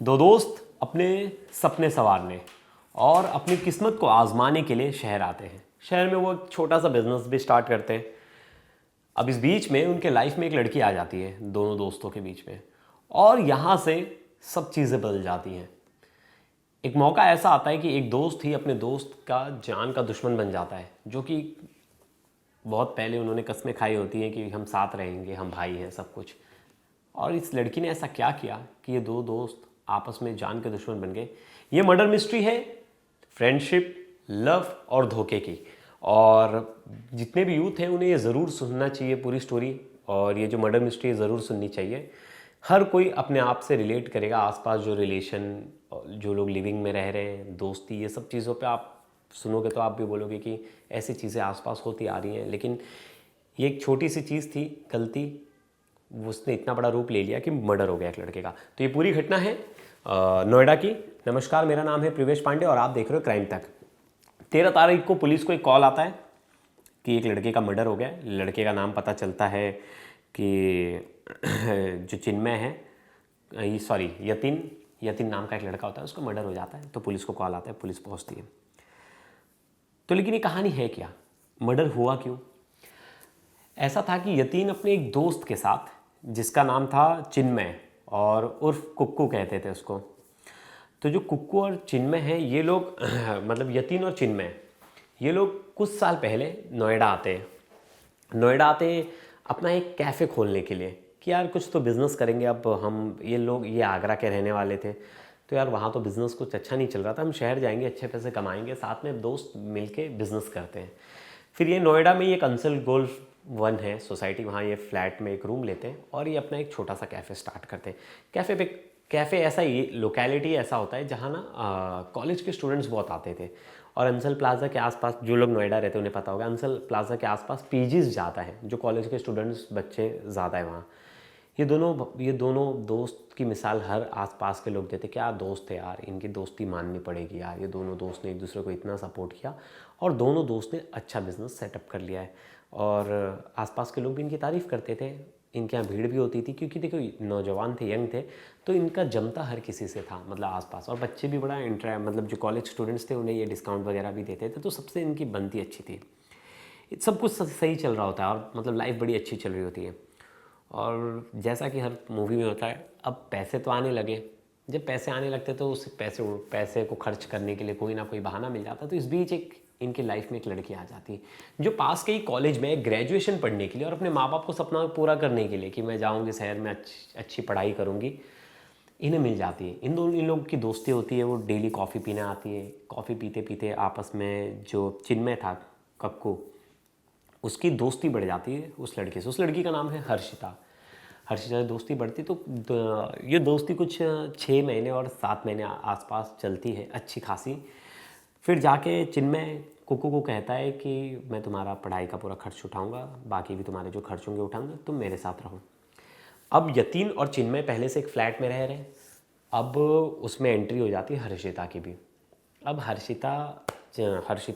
दो दोस्त अपने सपने संवारने और अपनी किस्मत को आजमाने के लिए शहर आते हैं। शहर में वो एक छोटा सा बिजनेस भी स्टार्ट करते हैं। अब इस बीच में उनके लाइफ में एक लड़की आ जाती है दोनों दोस्तों के बीच में, और यहाँ से सब चीज़ें बदल जाती हैं। एक मौका ऐसा आता है कि एक दोस्त ही अपने दोस्त का जान का दुश्मन बन जाता है, जो कि बहुत पहले उन्होंने कस्में खाई होती हैं कि हम साथ रहेंगे, हम भाई हैं, सब कुछ। और इस लड़की ने ऐसा क्या किया कि ये दो दोस्त आपस में जान के दुश्मन बन गए। ये मर्डर मिस्ट्री है फ्रेंडशिप, लव और धोखे की। और जितने भी यूथ हैं उन्हें ये ज़रूर सुनना चाहिए पूरी स्टोरी, और ये जो मर्डर मिस्ट्री है ज़रूर सुननी चाहिए। हर कोई अपने आप से रिलेट करेगा। आसपास जो रिलेशन, जो लोग लिविंग में रह रहे हैं, दोस्ती, ये सब चीज़ों पे आप सुनोगे तो आप भी बोलोगे कि ऐसी चीज़ें आसपास होती आ रही हैं। लेकिन ये एक छोटी सी चीज़ थी, गलती, उसने इतना बड़ा रूप ले लिया कि मर्डर हो गया एक लड़के का। तो ये पूरी घटना है नोएडा की। नमस्कार, मेरा नाम है प्रिवेश पांडे और आप देख रहे हो क्राइम तक। 13 तारीख को पुलिस को एक कॉल आता है कि एक लड़के का मर्डर हो गया। लड़के का नाम पता चलता है कि जो चिन्मय है, सॉरी यतिन नाम का एक लड़का होता है, उसका मर्डर हो जाता है। तो पुलिस को कॉल आता है, पुलिस पहुंचती है। तो लेकिन ये कहानी है क्या, मर्डर हुआ क्यों? ऐसा था कि यतीन अपने एक दोस्त के साथ, जिसका नाम था चिन्मय और उर्फ कुक्कू कहते थे उसको। तो जो कुक्कू और चिन्मय हैं ये लोग मतलब यतीन और चिन्मय, ये लोग कुछ साल पहले नोएडा आते हैं अपना एक कैफ़े खोलने के लिए कि यार कुछ तो बिज़नेस करेंगे। अब हम ये आगरा के रहने वाले थे, तो यार वहाँ तो बिज़नेस कुछ अच्छा नहीं चल रहा था, हम शहर जाएंगे, अच्छे पैसे कमाएंगे, साथ में दोस्त मिलके बिज़नेस करते हैं। फिर ये नोएडा में ये कंसल गोल्फ 1 है सोसाइटी, वहाँ ये फ्लैट में एक रूम लेते हैं और ये अपना एक छोटा सा कैफ़े स्टार्ट करते हैं। कैफ़े ऐसा ही लोकेलिटी ऐसा होता है जहाँ ना कॉलेज के स्टूडेंट्स बहुत आते थे। और अंसल प्लाजा के आसपास, जो लोग नोएडा रहते हैं उन्हें पता होगा, अंसल प्लाजा के आसपास पीजीज ज़्यादा है, जो कॉलेज के स्टूडेंट्स बच्चे ज़्यादा है वहाँ। ये दोनों दोस्त की मिसाल हर आसपास के लोग देते, क्या दोस्त थे यार, इनकी दोस्ती माननी पड़ेगी यार। ये दोनों दोस्त ने एक दूसरे को इतना सपोर्ट किया और दोनों दोस्त ने अच्छा बिजनेस सेटअप कर लिया है। और आसपास के लोग भी इनकी तारीफ़ करते थे। इनके यहाँ भीड़ भी होती थी क्योंकि देखो नौजवान थे, यंग थे, तो इनका जमता हर किसी से था, मतलब आसपास। और बच्चे भी बड़ा मतलब जो कॉलेज स्टूडेंट्स थे उन्हें ये डिस्काउंट वगैरह भी देते थे, तो सबसे इनकी बनती अच्छी थी। सब कुछ सही चल रहा होता है और मतलब लाइफ बड़ी अच्छी चल रही होती है। और जैसा कि हर मूवी में होता है, अब पैसे तो आने लगे। जब पैसे आने लगते तो उस पैसे को खर्च करने के लिए कोई ना कोई बहाना मिल जाता। तो इस बीच इनकी लाइफ में एक लड़की आ जाती है जो पास के ही कॉलेज में ग्रेजुएशन पढ़ने के लिए और अपने माँ बाप को सपना पूरा करने के लिए कि मैं जाऊँगी शहर में अच्छी पढ़ाई करूँगी, इन्हें मिल जाती है। इन लोगों की दोस्ती होती है। वो डेली कॉफ़ी पीने आती है। कॉफ़ी पीते पीते आपस में जो चिन्मय था कक्कू, उसकी दोस्ती बढ़ जाती है उस लड़के से। उस लड़की का नाम है हर्षिता से दोस्ती बढ़ती। तो ये दोस्ती कुछ 6 महीने और 7 महीने आसपास चलती है, अच्छी खासी। फिर जाके चिन्मय कुक्कू को कहता है कि मैं तुम्हारा पढ़ाई का पूरा खर्च उठाऊंगा, बाकी भी तुम्हारे जो खर्च होंगे उठाऊंगा, तुम मेरे साथ रहो। अब यतीन और चिन्मय पहले से एक फ्लैट में रह रहे हैं। अब उसमें एंट्री हो जाती है हर्षिता की भी। अब हर्षिता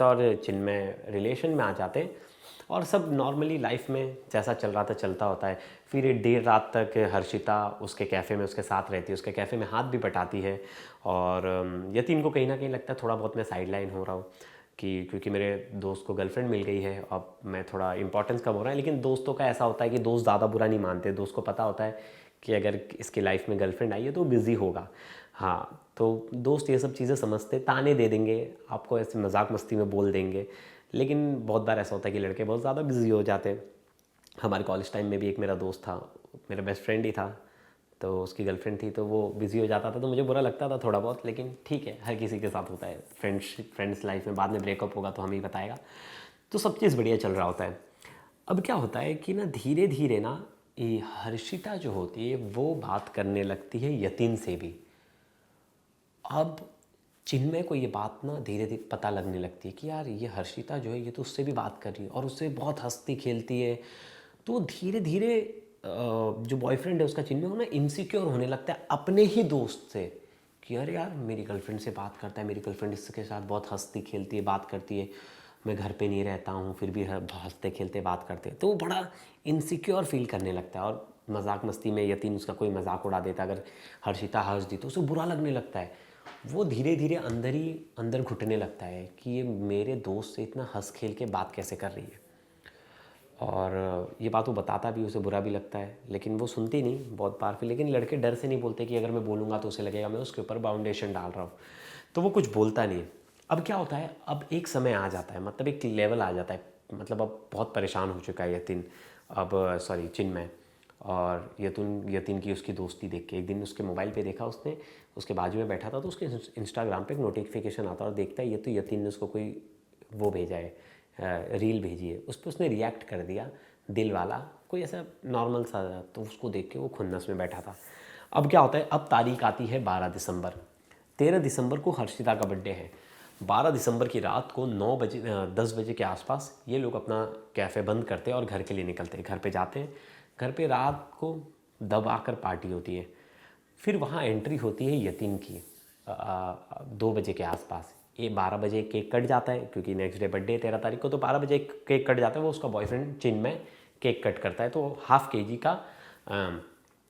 और चिन्मय रिलेशन में आ जाते हैं और सब नॉर्मली लाइफ में जैसा चल रहा था चलता होता है। फिर ये देर रात तक हर्षिता उसके कैफ़े में उसके साथ रहती है, उसके कैफ़े में हाथ भी बटाती है। और यतीन को कहीं ना कहीं लगता है थोड़ा बहुत मैं साइड लाइन हो रहा हूँ कि क्योंकि मेरे दोस्त को गर्लफ्रेंड मिल गई है, अब मैं थोड़ा इंपॉर्टेंस कम हो रहा है। लेकिन दोस्तों का ऐसा होता है कि दोस्त ज़्यादा बुरा नहीं मानते। दोस्त को पता होता है कि अगर इसकी लाइफ में गर्लफ्रेंड आई है तो बिज़ी होगा। हाँ, तो दोस्त ये सब चीज़ें समझते, ताने दे देंगे आपको, ऐसे मजाक मस्ती में बोल देंगे। लेकिन बहुत बार ऐसा होता है कि लड़के बहुत ज़्यादा बिजी हो जाते हैं। हमारे कॉलेज टाइम में भी एक मेरा दोस्त था, मेरा बेस्ट फ्रेंड ही था, तो उसकी गर्लफ्रेंड थी, तो वो बिज़ी हो जाता था, तो मुझे बुरा लगता था थोड़ा बहुत। लेकिन ठीक है, हर किसी के साथ होता है। फ्रेंड्स लाइफ में बाद में ब्रेकअप होगा तो हमें ही बताएगा। तो सब चीज़ बढ़िया चल रहा होता है। अब क्या होता है कि ना धीरे धीरे ना ये हर्षिता जो होती है वो बात करने लगती है यतीन से भी। अब चिन्मय को ये बात ना धीरे धीरे पता लगने लगती है कि यार ये हर्षिता जो है ये तो उससे भी बात कर रही है और उससे बहुत हंसती खेलती है। तो धीरे धीरे जो बॉयफ्रेंड है उसका चिन्मय हो ना इनसिक्योर होने लगता है अपने ही दोस्त से कि अरे यार मेरी गर्लफ्रेंड से बात करता है, मेरी गर्लफ्रेंड इसके साथ बहुत हंसती खेलती है, बात करती है, मैं घर पे नहीं रहता हूँ फिर भी हंसते खेलते बात करते हैं। तो वो बड़ा इनसिक्योर फील करने लगता है और मजाक मस्ती में यतीन उसका कोई मजाक उड़ा देता, अगर हर्षिता हंस दी तो उसे बुरा लगने लगता है। वो धीरे धीरे अंदर ही अंदर घुटने लगता है कि ये मेरे दोस्त से इतना हंस खेल के बात कैसे कर रही है। और ये बात वो बताता भी, उसे बुरा भी लगता है, लेकिन वो सुनती नहीं बहुत बार फिर। लेकिन लड़के डर से नहीं बोलते कि अगर मैं बोलूँगा तो उसे लगेगा मैं उसके ऊपर बाउंडेशन डाल रहा हूँ, तो वो कुछ बोलता नहीं है। अब क्या होता है, अब एक समय आ जाता है, मतलब एक लेवल आ जाता है, मतलब अब बहुत परेशान हो चुका है यतीन, अब सॉरी चिन्मय। और यतीन की उसकी दोस्ती देख के एक दिन उसके मोबाइल पे देखा उसने, उसके बाजू में बैठा था तो उसके इंस्टाग्राम पे एक नोटिफिकेशन आता है और देखता है ये तो यतीन ने उसको कोई वो भेजा है, रील भेजी है। उस पर उसने रिएक्ट कर दिया, दिल वाला कोई ऐसा नॉर्मल सा, तो उसको देख के वो खुन्नस में बैठा था। अब क्या होता है, अब तारीख आती है 12 दिसंबर। 13 दिसंबर को हर्षिता का बर्थडे है। 12 दिसंबर की रात को 10 बजे के आसपास ये लोग अपना कैफ़े बंद करते हैं और घर के लिए निकलते हैं। घर पे जाते हैं, घर पे रात को दबा कर पार्टी होती है। फिर वहाँ एंट्री होती है यतीन की 2 बजे के आसपास। ये 12 बजे केक कट जाता है क्योंकि नेक्स्ट डे बर्थडे है 13 तारीख को, तो 12 बजे केक कट जाता है। वो उसका बॉयफ्रेंड चिन्मय केक कट करता है, तो ½ kg का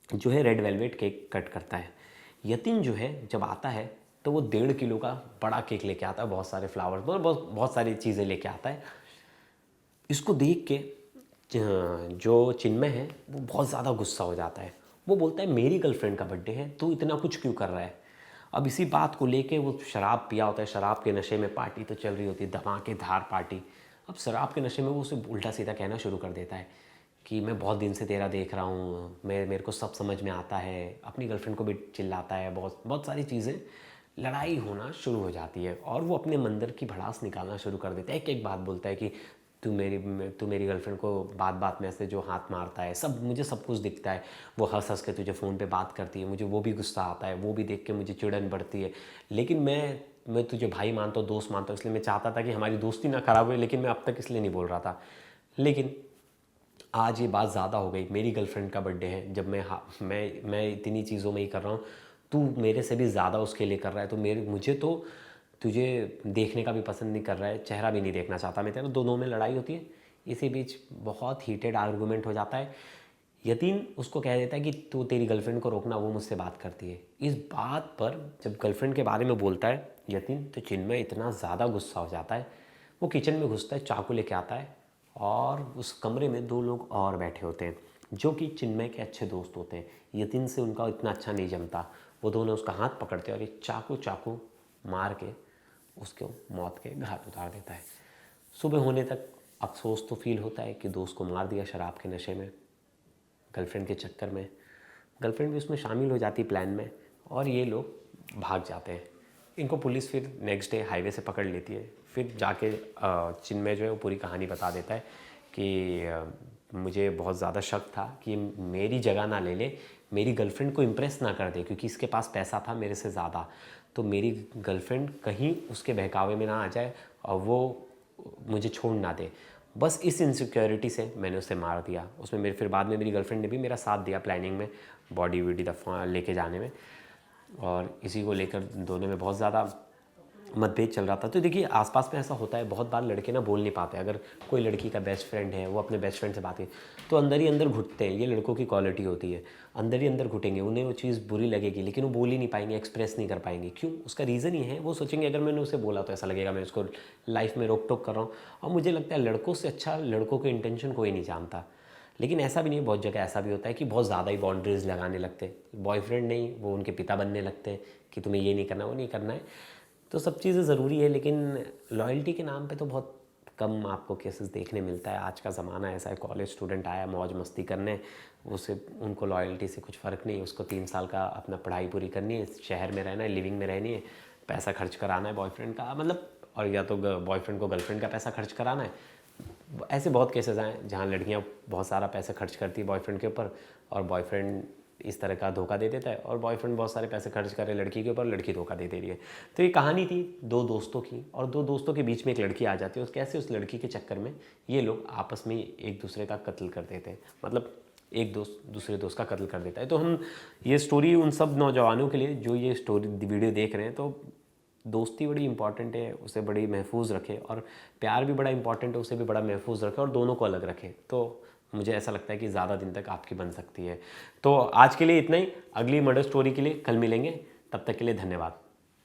जो है रेड वेलवेट केक कट करता है। यतीन जो है जब आता है तो वो 1.5 किलो का बड़ा केक लेके आता है, बहुत सारे फ्लावर्स, बहुत सारी चीज़ें लेके आता है। इसको देख के जो चिन्मय है वो बहुत ज़्यादा गुस्सा हो जाता है। वो बोलता है मेरी गर्लफ्रेंड का बर्थडे है, तू इतना कुछ क्यों कर रहा है। अब इसी बात को लेके वो शराब पिया होता है, शराब के नशे में पार्टी तो चल रही होती है, धमाकेदार पार्टी। अब शराब के नशे में वो उसे उल्टा सीधा कहना शुरू कर देता है कि मैं बहुत दिन से तेरा देख रहा हूँ, मेरे को सब समझ में आता है। अपनी गर्लफ्रेंड को भी चिल्लाता है, बहुत बहुत सारी चीज़ें, लड़ाई होना शुरू हो जाती है। और वो अपने मंदिर की भड़ास निकालना शुरू कर देता है। एक एक बात बोलता है कि तू मेरी गर्लफ्रेंड को बात बात में ऐसे जो हाथ मारता है, मुझे सब कुछ दिखता है। वो हंस हंस के तुझे फ़ोन पे बात करती है, मुझे वो भी गुस्सा आता है, वो भी देख के मुझे चिड़न बढ़ती है। लेकिन मैं तुझे भाई मानता हूँ, दोस्त मानता हूँ, इसलिए मैं चाहता था कि हमारी दोस्ती ना ख़राब हुई, लेकिन मैं अब तक इसलिए नहीं बोल रहा था। लेकिन आज ये बात ज़्यादा हो गई, मेरी गर्लफ्रेंड का बर्थडे है, जब मैं इतनी चीज़ों में ही कर रहा हूँ, तू मेरे से भी ज़्यादा उसके लिए कर रहा है, तो मुझे तो तुझे देखने का भी पसंद नहीं कर रहा है, चेहरा भी नहीं देखना चाहता मैं तेरा। दोनों में लड़ाई होती है। इसी बीच बहुत हीटेड आर्गूमेंट हो जाता है। यतीन उसको कह देता है कि तू तेरी गर्लफ्रेंड को रोकना, वो मुझसे बात करती है। इस बात पर जब गर्लफ्रेंड के बारे में बोलता है यतीन, तो चिन्मय इतना ज़्यादा गुस्सा हो जाता है, वो किचन में घुसता है, चाकू लेके आता है, और उस कमरे में 2 लोग और बैठे होते हैं जो कि चिन्मय के अच्छे दोस्त होते हैं। यतीन से उनका इतना अच्छा नहीं जमता। वो दोनों उसका हाथ पकड़ते हैं और एक चाकू मार के उसको मौत के घाट उतार देता है। सुबह होने तक अफसोस तो फील होता है कि दोस्त को मार दिया शराब के नशे में, गर्लफ्रेंड के चक्कर में। गर्लफ्रेंड भी उसमें शामिल हो जाती प्लान में, और ये लोग भाग जाते हैं। इनको पुलिस फिर नेक्स्ट डे हाईवे से पकड़ लेती है। फिर जाके चिन्मय जो है वो पूरी कहानी बता देता है कि मुझे बहुत ज़्यादा शक था कि मेरी जगह ना ले ले, मेरी गर्लफ्रेंड को इम्प्रेस ना कर दे, क्योंकि इसके पास पैसा था मेरे से ज़्यादा, तो मेरी गर्लफ्रेंड कहीं उसके बहकावे में ना आ जाए और वो मुझे छोड़ ना दे। बस इस इनसिक्योरिटी से मैंने उसे मार दिया। उसमें फिर बाद में मेरी गर्लफ्रेंड ने भी मेरा साथ दिया प्लानिंग में, बॉडी वीडी दफा लेके जाने में, और इसी को लेकर दोनों में बहुत ज़्यादा मतभेद चल रहा था। तो देखिए आसपास में ऐसा होता है, बहुत बार लड़के ना बोल नहीं पाते। अगर कोई लड़की का बेस्ट फ्रेंड है, वो अपने बेस्ट फ्रेंड से बात की तो अंदर ही अंदर घुटते हैं। ये लड़कों की क्वालिटी होती है, अंदर ही अंदर घुटेंगे, उन्हें वो चीज़ बुरी लगेगी लेकिन वो बोल ही नहीं पाएंगे, एक्सप्रेस नहीं कर पाएंगे। क्यों? उसका रीज़न ये है, वो सोचेंगे अगर मैंने उसे बोला तो ऐसा लगेगा मैं उसको लाइफ में रोक टोक कर रहा हूँ। और मुझे लगता है लड़कों से अच्छा लड़कों के इंटेंशन कोई नहीं जानता। लेकिन ऐसा भी नहीं है, बहुत जगह ऐसा भी होता है कि बहुत ज़्यादा ही बाउंड्रीज लगाने लगते हैं। बॉयफ्रेंड नहीं, वो उनके पिता बनने लगते हैं कि तुम्हें ये नहीं करना, वो नहीं करना है। तो सब चीज़ें ज़रूरी है, लेकिन लॉयल्टी के नाम पे तो बहुत कम आपको केसेस देखने मिलता है। आज का ज़माना ऐसा है, कॉलेज स्टूडेंट आया मौज मस्ती करने, उनको लॉयल्टी से कुछ फ़र्क नहीं। उसको 3 साल का अपना पढ़ाई पूरी करनी है, शहर में रहना है, लिविंग में रहनी है, पैसा खर्च कराना है बॉयफ्रेंड का, मतलब, और या तो बॉयफ्रेंड को गर्लफ्रेंड का पैसा खर्च कराना है। ऐसे बहुत केसेस हैं जहाँ लड़कियाँ बहुत सारा पैसा खर्च करती है बॉयफ्रेंड के ऊपर, और बॉयफ्रेंड इस तरह का धोखा दे देता है, और बॉयफ्रेंड बहुत सारे पैसे खर्च करे लड़की के ऊपर, लड़की धोखा दे रही है। तो ये कहानी थी 2 दोस्तों की, और 2 दोस्तों के बीच में एक लड़की आ जाती है, और कैसे उस लड़की के चक्कर में ये लोग आपस में एक दूसरे का कत्ल कर देते हैं, मतलब एक दोस्त दूसरे दोस्त का कत्ल कर देता है। तो हम ये स्टोरी उन सब नौजवानों के लिए जो ये स्टोरी वीडियो देख रहे हैं, तो दोस्ती बड़ी इंपॉर्टेंट है, उसे बड़ी महफूज रखें, और प्यार भी बड़ा इंपॉर्टेंट है, उसे भी बड़ा महफूज रखें, और दोनों को अलग रखें। तो मुझे ऐसा लगता है कि ज़्यादा दिन तक आपकी बन सकती है। तो आज के लिए इतना ही। अगली मर्डर स्टोरी के लिए कल मिलेंगे, तब तक के लिए धन्यवाद।